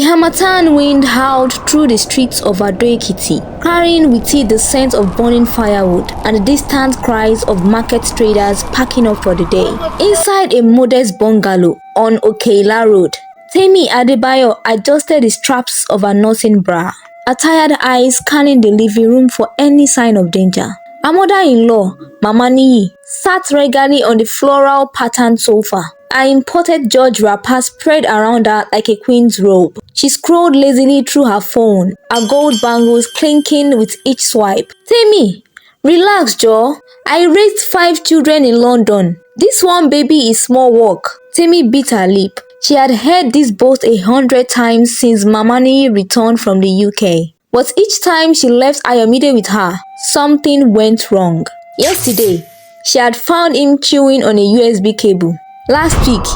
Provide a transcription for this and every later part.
The harmattan wind howled through the streets of Ado-Ekiti, carrying with it the scent of burning firewood and the distant cries of market traders packing up for the day. Inside a modest bungalow on Okeila Road, Temi Adebayo adjusted the straps of her nursing bra, her tired eyes scanning the living room for any sign of danger. Her mother-in-law, Mama Niyi, sat regally on the floral patterned sofa, her imported George wrapper spread around her like a queen's robe. She scrolled lazily through her phone, her gold bangles clinking with each swipe. Temi, relax, Joe. I raised 5 children in London. This one baby is small work. Temi bit her lip. She had heard this boast 100 times since Mama Niyi returned from the UK. But each time she left Ayomide with her, something went wrong. Yesterday, she had found him chewing on a USB cable. Last week,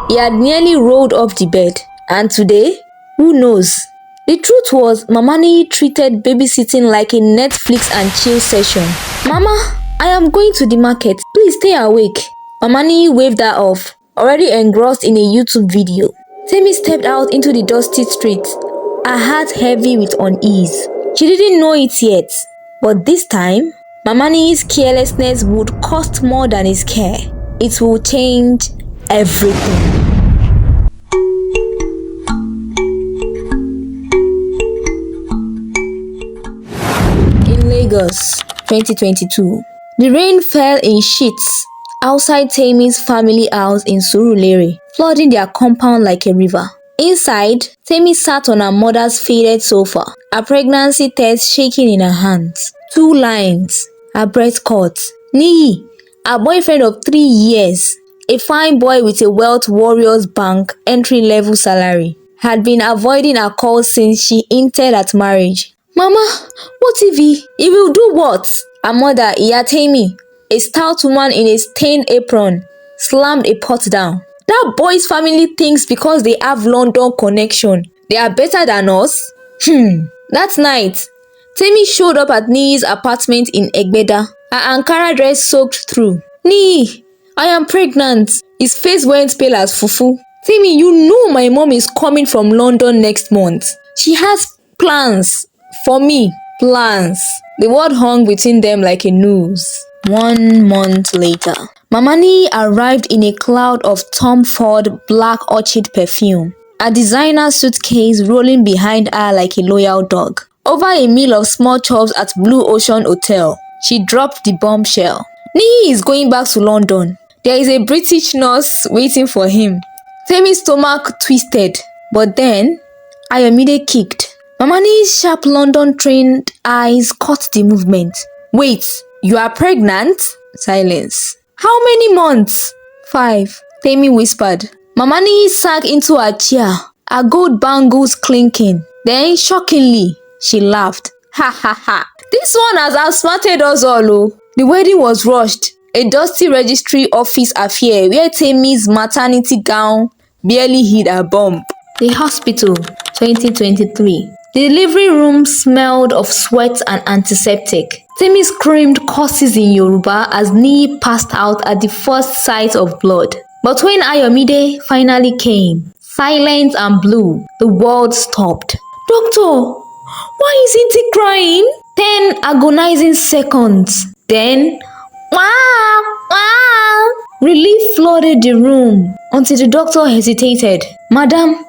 he had nearly rolled off the bed. And today, who knows? The truth was, Mama Niyi treated babysitting like a Netflix and chill session. Mama, I am going to the market. Please stay awake. Mama Niyi waved her off, already engrossed in a YouTube video. Temi stepped out into the dusty street, her heart heavy with unease. She didn't know it yet, but this time, Mama Niyi's carelessness would cost more than his care. It will change everything. In Lagos, 2022, the rain fell in sheets outside Temi's family house in Surulere, flooding their compound like a river. Inside, Temi sat on her mother's faded sofa, her pregnancy test shaking in her hands. 2 lines, her breath caught. Niyi, her boyfriend of 3 years, a fine boy with a Wealth Warriors Bank entry-level salary, had been avoiding her calls since she hinted at marriage. Mama, what if he will do what? Her mother, Temi, a stout woman in a stained apron, slammed a pot down. That boy's family thinks because they have London connection, they are better than us? That night, Temi showed up at Niyi's apartment in Egbeda, her Ankara dress soaked through. Niyi, I am pregnant. His face went pale as fufu. Temi, you know my mom is coming from London next month. She has plans for me. Plans. The word hung between them like a noose. 1 month later, Mama Niyi arrived in a cloud of Tom Ford Black Orchid perfume, a designer suitcase rolling behind her like a loyal dog. Over a meal of small chops at Blue Ocean Hotel, she dropped the bombshell. Niyi is going back to London. There is a British nurse waiting for him. Temi's stomach twisted, but then Ayomide kicked. Mama Niyi's sharp London-trained eyes caught the movement. Wait, you are pregnant? Silence. How many months? 5, Temi whispered. Mama Niyi sank into her chair, her gold bangles clinking. Then, shockingly, she laughed. Ha ha ha. This one has outsmarted us all, oh. The wedding was rushed. A dusty registry office affair where Temi's maternity gown barely hid her bump. The hospital, 2023. The delivery room smelled of sweat and antiseptic. Temi screamed curses in Yoruba as Niyi passed out at the first sight of blood. But when Ayomide finally came, silent and blue, the world stopped. Doctor, why isn't he crying? 10 agonizing seconds. Then, wah, wah. Relief flooded the room until the doctor hesitated. Madam,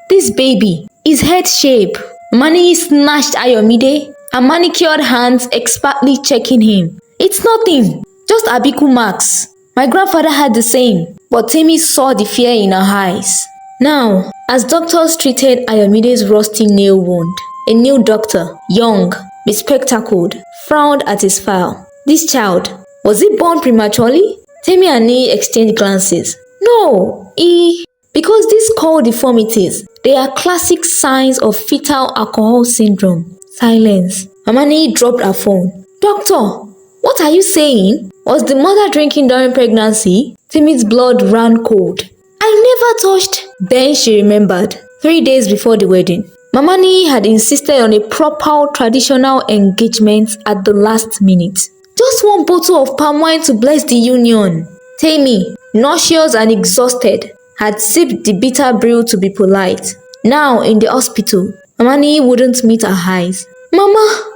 this baby is head shape. Mani snatched Ayomide, her manicured hands expertly checking him. It's nothing, just Abiku marks. My grandfather had the same, but Temi saw the fear in her eyes. Now, as doctors treated Ayomide's rusty nail wound, a new doctor, young, bespectacled, frowned at his file. This child, was he born prematurely? Temi and Niyi exchanged glances. No, because these core deformities, they are classic signs of fetal alcohol syndrome. Silence. Mama Niyi dropped her phone. Doctor, what are you saying? Was the mother drinking during pregnancy? Temi's blood ran cold. I never touched. Then she remembered. 3 days before the wedding, Mama Niyi had insisted on a proper traditional engagement at the last minute. Just 1 bottle of palm wine to bless the union. Temi, nauseous and exhausted, had sipped the bitter brew to be polite. Now in the hospital, Mama Niyi wouldn't meet her eyes. Mama,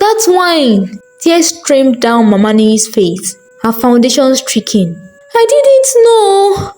that's wine! Tears streamed down Mama Niyi's face, her foundation streaking. I didn't know.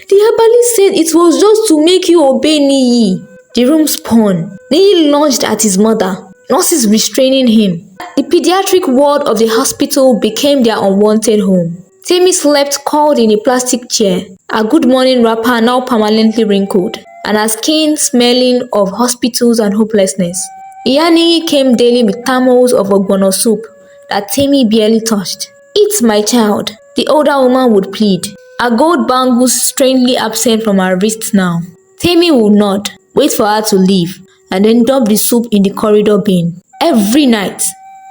The herbalist said it was just to make you obey Niyi. The room spun. Niyi lunged at his mother, nurses restraining him. The pediatric ward of the hospital became their unwanted home. Temi slept curled in a plastic chair, her good morning wrapper now permanently wrinkled, and her skin smelling of hospitals and hopelessness. Iya Niyi came daily with thermos of ogbono soup that Temi barely touched. Eat, my child, the older woman would plead, her gold bangles strangely absent from her wrists now. Temi would nod, wait for her to leave, and then dump the soup in the corridor bin. Every night,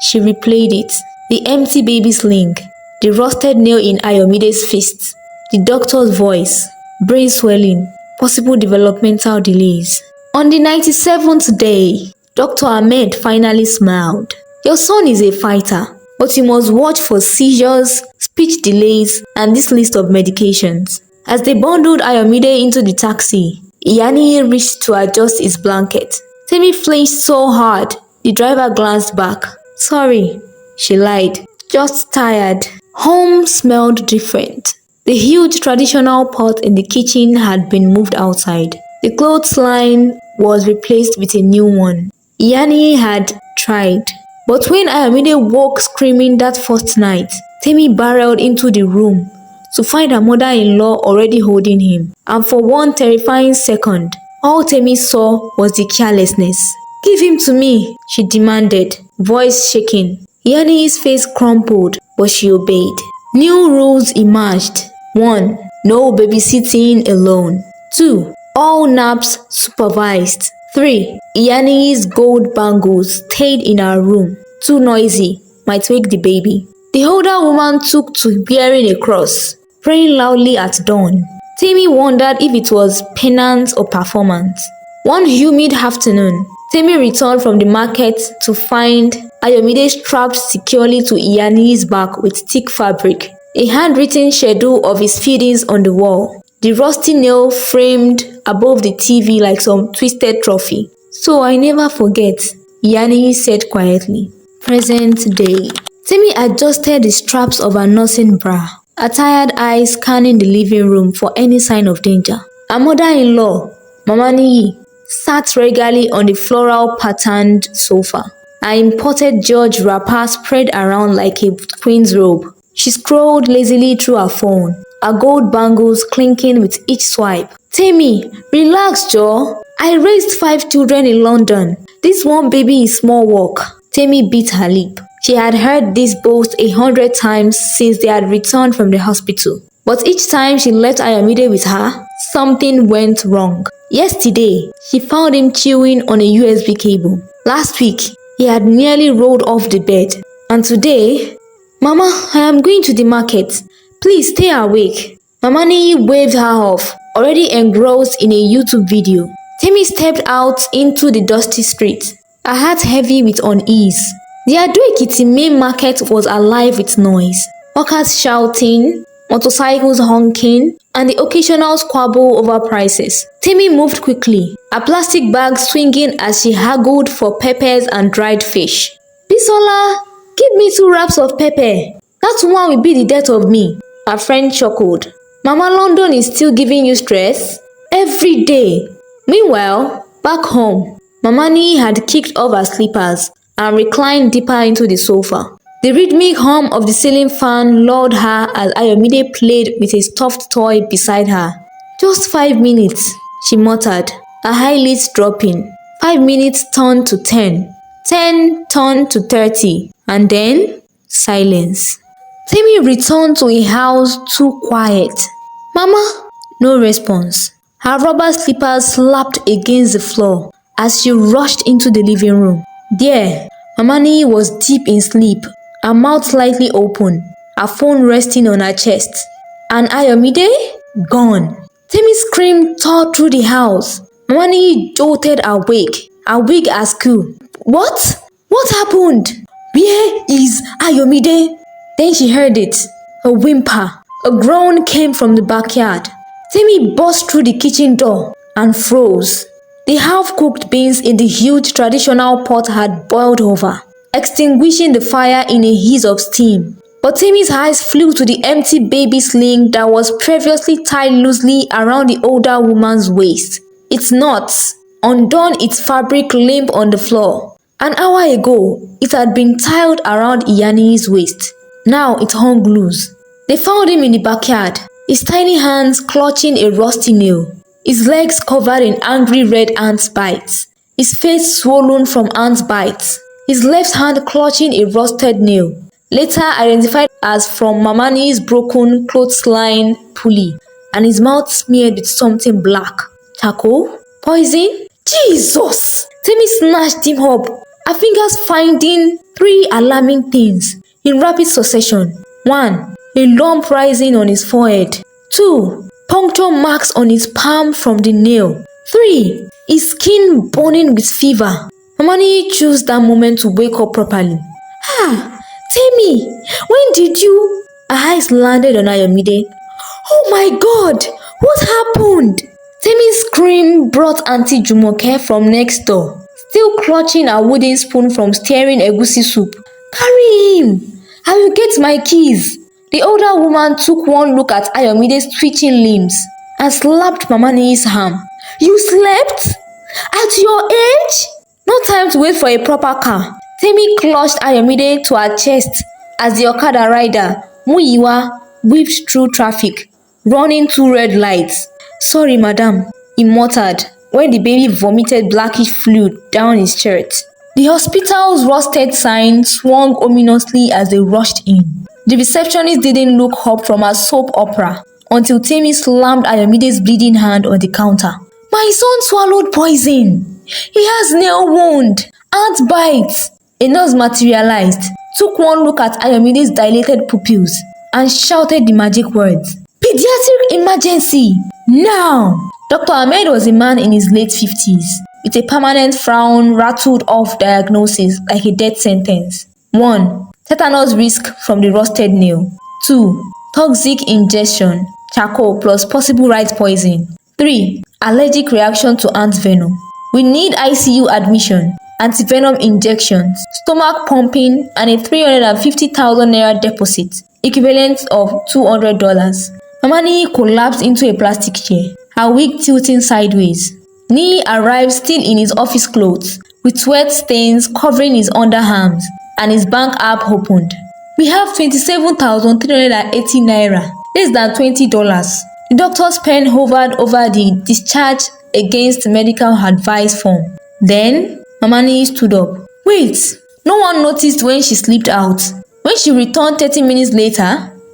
she replayed it. The empty baby sling, the rusted nail in Ayomide's fist, the doctor's voice, brain swelling, possible developmental delays. On the 97th day, Dr. Ahmed finally smiled. Your son is a fighter, but you must watch for seizures, speech delays, and this list of medications. As they bundled Ayomide into the taxi, Iya Niyi reached to adjust his blanket. Temi flinched so hard, the driver glanced back. Sorry, she lied. Just tired. Home smelled different. The huge traditional pot in the kitchen had been moved outside. The clothesline was replaced with a new one. Iya Niyi had tried. But when Ayomide woke screaming that first night, Temi barreled into the room to find her mother-in-law already holding him. And for one terrifying second, all Temi saw was the carelessness. Give him to me, she demanded, voice shaking. Iya Niyi's face crumpled, but she obeyed. New rules emerged. 1. No babysitting alone. 2. All naps supervised. 3. Iya Niyi's gold bangles stayed in her room. Too noisy, might wake the baby. The older woman took to bearing a cross, praying loudly at dawn. Temi wondered if it was penance or performance. One humid afternoon, Temi returned from the market to find Ayomide strapped securely to Iya Niyi's back with thick fabric, a handwritten schedule of his feedings on the wall, the rusty nail framed above the TV like some twisted trophy. So I never forget, Iya Niyi said quietly. Present day. Temi adjusted the straps of her nursing bra, her tired eyes scanning the living room for any sign of danger. Her mother-in-law, Mama Niyi, sat regally on the floral patterned sofa, her imported George wrapper spread around like a queen's robe. She scrolled lazily through her phone, her gold bangles clinking with each swipe. Temi, relax, Joe. I raised 5 children in London. This one baby is small work. Temi bit her lip. She had heard this boast 100 times since they had returned from the hospital. But each time she left Ayomide with her, something went wrong. Yesterday, she found him chewing on a USB cable. Last week, he had nearly rolled off the bed. And today, Mama, I am going to the market. Please stay awake. Mama Niyi waved her off, already engrossed in a YouTube video. Temi stepped out into the dusty street, her heart heavy with unease. The Ado-Ekiti main market was alive with noise. Hawkers shouting, motorcycles honking, and the occasional squabble over prices. Temi moved quickly, a plastic bag swinging as she haggled for peppers and dried fish. Bisola, give me 2 wraps of pepper. That one will be the death of me. Her friend chuckled. Mama London is still giving you stress? Every day. Meanwhile, back home, Mama Niyi had kicked off her slippers and reclined deeper into the sofa. The rhythmic hum of the ceiling fan lulled her as Ayomide played with a stuffed toy beside her. Just 5 minutes, she muttered, her eyelids dropping. 5 minutes turned to 10. 10 turned to 30. And then, silence. Temi returned to a house too quiet. Mama? No response. Her rubber slippers slapped against the floor as she rushed into the living room. There, Mama Niyi was deep in sleep, her mouth slightly open, her phone resting on her chest. And Ayomide? Gone. Temi screamed tore through the house. Mama Niyi jolted awake, her wig askew. What? What happened? Where is Ayomide? Then she heard it. A whimper. A groan came from the backyard. Temi burst through the kitchen door and froze. The half-cooked beans in the huge traditional pot had boiled over, extinguishing the fire in a hiss of steam. But Tammy's eyes flew to the empty baby sling that was previously tied loosely around the older woman's waist. Its knots, undone, its fabric limp on the floor. An hour ago, it had been tied around Iyani's waist. Now it hung loose. They found him in the backyard, his tiny hands clutching a rusty nail, his legs covered in angry red ant bites, his face swollen from ant bites, his left hand clutching a rusted nail, later identified as from Mamani's broken clothesline pulley, and his mouth smeared with something black. Charcoal? Poison? Jesus! Tammy snatched him up, her fingers finding 3 alarming things in rapid succession. 1. A lump rising on his forehead. 2. Puncture marks on his palm from the nail. 3. His skin burning with fever. Mamani chose that moment to wake up properly. Tammy, when did you? Her eyes landed on Ayomide. Oh my God, what happened? Tammy's scream brought Auntie Jumoke from next door, still clutching a wooden spoon from stirring egusi soup. Carry him! I will get my keys. The older woman took one look at Ayomide's twitching limbs and slapped Mamani's arm. You slept? At your age? No time to wait for a proper car. Tammy clutched Ayomide to her chest as the Okada rider, Muyiwa, whipped through traffic, running 2 red lights. Sorry, madam, he muttered when the baby vomited blackish fluid down his shirt. The hospital's rusted sign swung ominously as they rushed in. The receptionist didn't look up from her soap opera until Tammy slammed Ayomide's bleeding hand on the counter. My son swallowed poison. He has nail wound, ant bites. A nurse materialized, took one look at Ayomide's dilated pupils, and shouted the magic words. Pediatric emergency! Now! Dr. Ahmed was a man in his late 50s, with a permanent frown rattled off diagnosis like a death sentence. 1. Tetanus risk from the rusted nail. 2. Toxic ingestion, charcoal plus possible rat poison. 3. Allergic reaction to ant venom. We need ICU admission, antivenom injections, stomach pumping, and a 350,000 naira deposit, equivalent of $200. Mamani collapsed into a plastic chair, her wig tilting sideways. Nee arrived still in his office clothes, with sweat stains covering his underarms, and his bank app opened. We have 27,380 naira, less than $20. The doctor's pen hovered over the discharge against medical advice form. Then, Mamani stood up. Wait, no one noticed when she slipped out. When she returned 30 minutes later,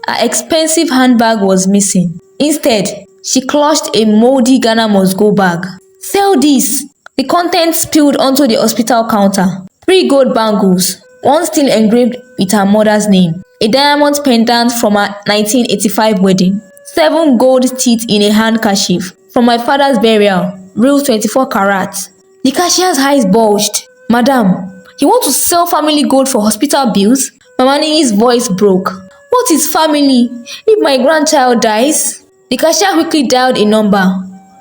her expensive handbag was missing. Instead, she clutched a moldy Ghana must go bag. Sell this! The contents spilled onto the hospital counter. 3 gold bangles, one still engraved with her mother's name, a diamond pendant from her 1985 wedding, 7 gold teeth in a handkerchief from my father's burial, real 24 carats. The cashier's eyes bulged. Madam, you want to sell family gold for hospital bills? Mamani's voice broke. What is family if my grandchild dies? The cashier quickly dialed a number,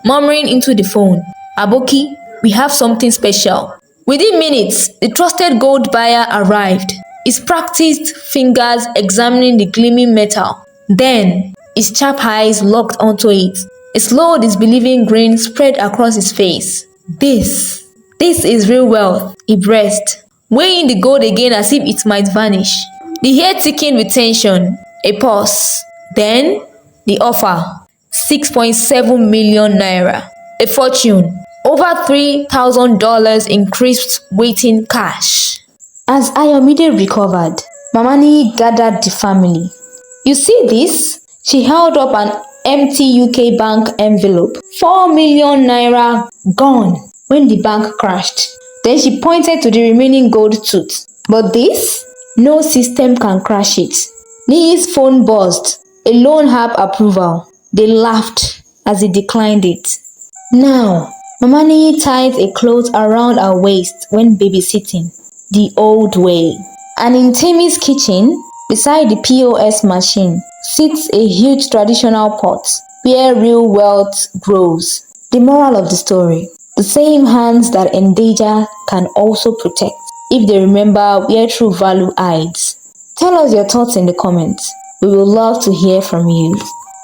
murmuring into the phone. Aboki, we have something special. Within minutes, the trusted gold buyer arrived, his practiced fingers examining the gleaming metal. Then, his sharp eyes locked onto it. A slow, disbelieving grin spread across his face. This is real wealth, he breathed, weighing the gold again as if it might vanish. The hair thickened with tension. A pause. Then, the offer. 6.7 million naira. A fortune. Over $3,000 in crisp waiting cash. As Ayomide recovered, Mamani gathered the family. You see this? She held up an empty UK bank envelope. 4 million naira gone when the bank crashed. Then she pointed to the remaining gold tooth. But this? No system can crash it. Nee's phone buzzed. A loan app approval. They laughed as he declined it. Now, Mamani ties a cloth around her waist when babysitting, the old way. And in Tammy's kitchen, beside the POS machine, sits a huge traditional pot where real wealth grows. The moral of the story: The same hands that endanger can also protect if they remember where true value hides. Tell us your thoughts in the comments. We would love to hear from you.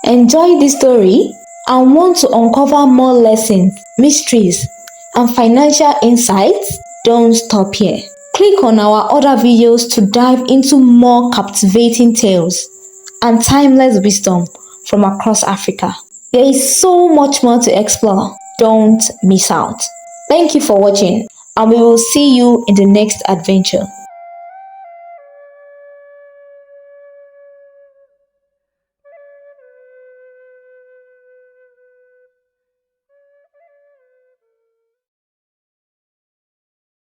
Enjoy this story and want to uncover more lessons, mysteries, and financial insights? Don't stop here. Click on our other videos to dive into more captivating tales and timeless wisdom from across Africa. There is so much more to explore. Don't miss out. Thank you for watching, and we will see you in the next adventure.